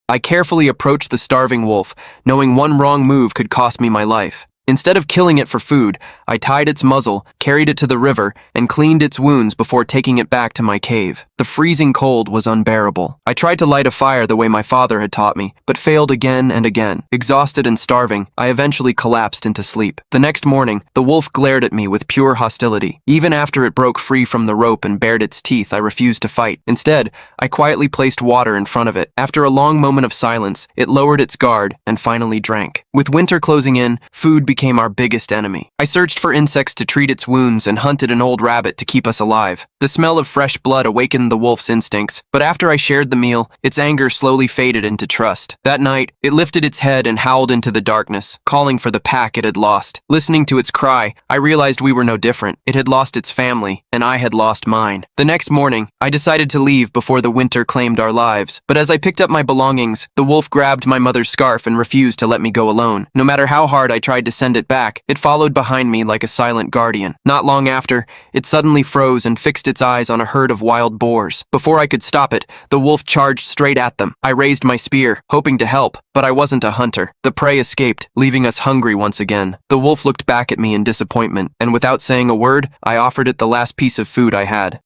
I carefully approached the starving wolf, knowing one wrong move could cost me my life. Instead of killing it for food, I tied its muzzle, carried it to the river, and cleaned its wounds before taking it back to my cave. The freezing cold was unbearable. I tried to light a fire the way my father had taught me, but failed again and again. Exhausted and starving, I eventually collapsed into sleep. The next morning, the wolf glared at me with pure hostility. Even after it broke free from the rope and bared its teeth, I refused to fight. Instead, I quietly placed water in front of it. After a long moment of silence, it lowered its guard and finally drank. With winter closing in, food became our biggest enemy. I searched for insects to treat its wounds and hunted an old rabbit to keep us alive. The smell of fresh blood awakened the wolf's instincts, but after I shared the meal, its anger slowly faded into trust. That night, it lifted its head and howled into the darkness, calling for the pack it had lost. Listening to its cry, I realized we were no different. It had lost its family, and I had lost mine. The next morning, I decided to leave before the winter claimed our lives, but as I picked up my belongings, the wolf grabbed my mother's scarf and refused to let me go alone. No matter how hard I tried to send it back, it followed behind me like a silent guardian. Not long after, it suddenly froze and fixed its eyes on a herd of wild boars. Before I could stop it, the wolf charged straight at them. I raised my spear, hoping to help, but I wasn't a hunter. The prey escaped, leaving us hungry once again. The wolf looked back at me in disappointment, and without saying a word, I offered it the last piece of food I had.